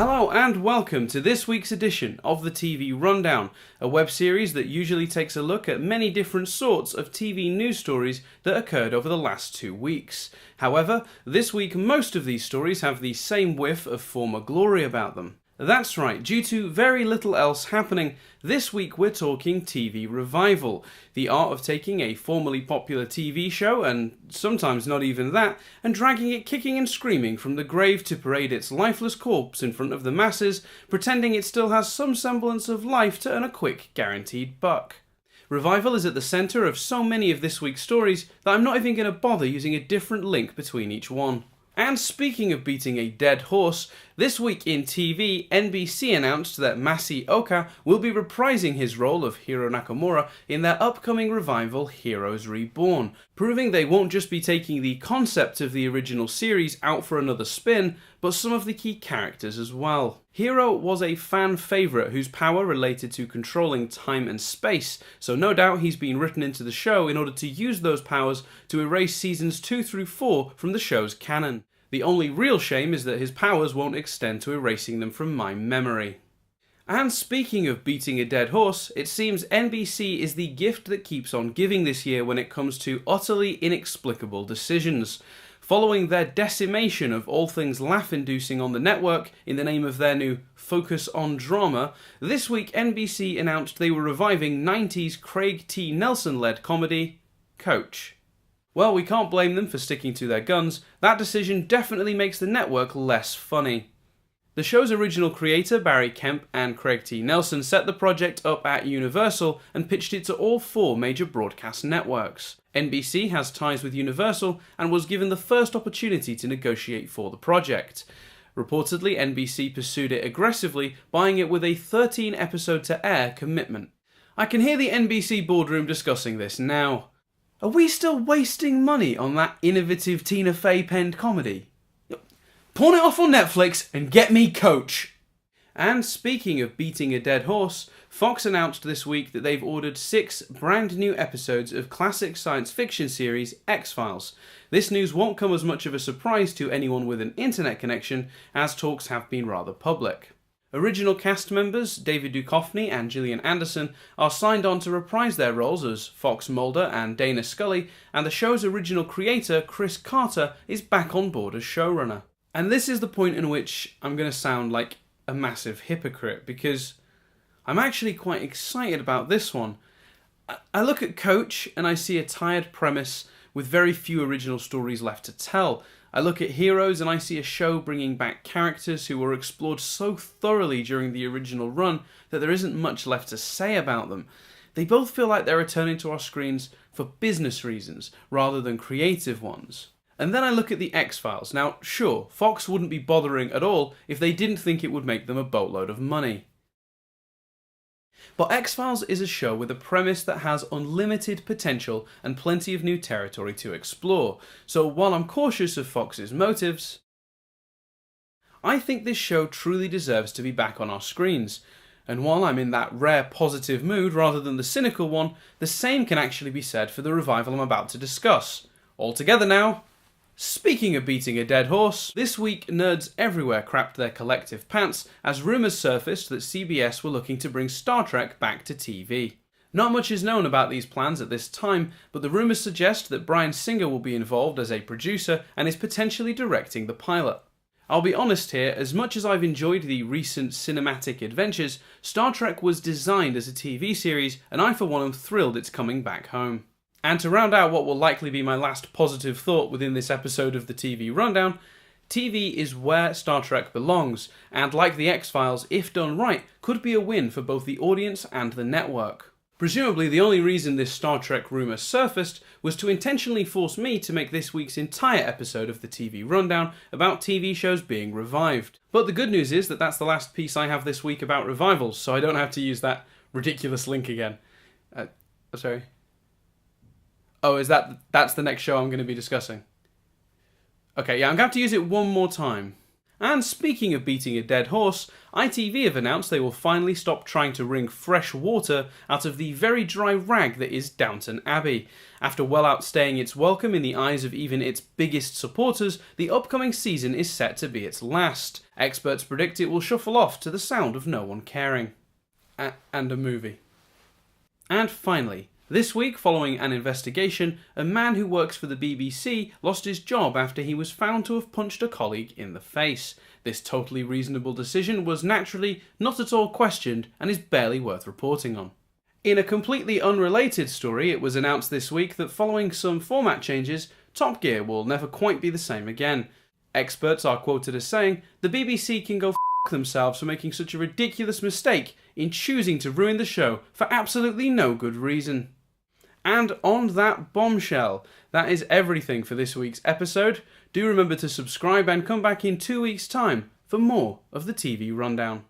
Hello and welcome to this week's edition of the TV Rundown, a web series that usually takes a look at many different sorts of TV news stories that occurred over the last 2 weeks. However, this week most of these stories have the same whiff of former glory about them. That's right, due to very little else happening, this week we're talking TV revival, the art of taking a formerly popular TV show, and sometimes not even that, and dragging it kicking and screaming from the grave to parade its lifeless corpse in front of the masses, pretending it still has some semblance of life to earn a quick, guaranteed buck. Revival is at the centre of so many of this week's stories that I'm not even going to bother using a different link between each one. And speaking of beating a dead horse, this week in TV, NBC announced that Masi Oka will be reprising his role of Hiro Nakamura in their upcoming revival Heroes Reborn, proving they won't just be taking the concept of the original series out for another spin, but some of the key characters as well. Hiro was a fan favourite whose power related to controlling time and space, so no doubt he's been written into the show in order to use those powers to erase seasons 2 through 4 from the show's canon. The only real shame is that his powers won't extend to erasing them from my memory. And speaking of beating a dead horse, it seems NBC is the gift that keeps on giving this year when it comes to utterly inexplicable decisions. Following their decimation of all things laugh-inducing on the network in the name of their new Focus on Drama, this week NBC announced they were reviving 90s Craig T. Nelson-led comedy, Coach. Well, we can't blame them for sticking to their guns. That decision definitely makes the network less funny. The show's original creator, Barry Kemp and Craig T. Nelson, set the project up at Universal and pitched it to all 4 major broadcast networks. NBC has ties with Universal and was given the first opportunity to negotiate for the project. Reportedly, NBC pursued it aggressively, buying it with a 13-episode-to-air commitment. I can hear the NBC boardroom discussing this now. Are we still wasting money on that innovative Tina Fey penned comedy? Pawn it off on Netflix and get me Coach! And speaking of beating a dead horse, Fox announced this week that they've ordered 6 brand new episodes of classic science fiction series X-Files. This news won't come as much of a surprise to anyone with an internet connection, as talks have been rather public. Original cast members David Duchovny and Gillian Anderson are signed on to reprise their roles as Fox Mulder and Dana Scully, and the show's original creator, Chris Carter, is back on board as showrunner. And this is the point in which I'm going to sound like a massive hypocrite, because I'm actually quite excited about this one. I look at Coach and I see a tired premise with very few original stories left to tell. I look at Heroes and I see a show bringing back characters who were explored so thoroughly during the original run that there isn't much left to say about them. They both feel like they're returning to our screens for business reasons rather than creative ones. And then I look at the X-Files. Now, sure, Fox wouldn't be bothering at all if they didn't think it would make them a boatload of money. But X-Files is a show with a premise that has unlimited potential and plenty of new territory to explore, so while I'm cautious of Fox's motives, I think this show truly deserves to be back on our screens. And while I'm in that rare positive mood rather than the cynical one, the same can actually be said for the revival I'm about to discuss. All together now. Speaking of beating a dead horse, this week nerds everywhere crapped their collective pants as rumours surfaced that CBS were looking to bring Star Trek back to TV. Not much is known about these plans at this time, but the rumours suggest that Bryan Singer will be involved as a producer and is potentially directing the pilot. I'll be honest here, as much as I've enjoyed the recent cinematic adventures, Star Trek was designed as a TV series, and I for one am thrilled it's coming back home. And to round out what will likely be my last positive thought within this episode of the TV Rundown, TV is where Star Trek belongs, and like the X-Files, if done right, could be a win for both the audience and the network. Presumably the only reason this Star Trek rumour surfaced was to intentionally force me to make this week's entire episode of the TV Rundown about TV shows being revived. But the good news is that that's the last piece I have this week about revivals, so I don't have to use that ridiculous link again. Sorry. Oh, that's the next show I'm going to be discussing? Okay, yeah, I'm going to have to use it one more time. And speaking of beating a dead horse, ITV have announced they will finally stop trying to wring fresh water out of the very dry rag that is Downton Abbey. After well outstaying its welcome in the eyes of even its biggest supporters, the upcoming season is set to be its last. Experts predict it will shuffle off to the sound of no one caring. And a movie. And finally, this week, following an investigation, a man who works for the BBC lost his job after he was found to have punched a colleague in the face. This totally reasonable decision was naturally not at all questioned and is barely worth reporting on. In a completely unrelated story, it was announced this week that following some format changes, TopGear will never quite be the same again. Experts are quoted as saying, "The BBC can go f*** themselves for making such a ridiculous mistake in choosing to ruin the show for absolutely no good reason." And on that bombshell, that is everything for this week's episode. Do remember to subscribe and come back in 2 weeks' time for more of the TV Rundown.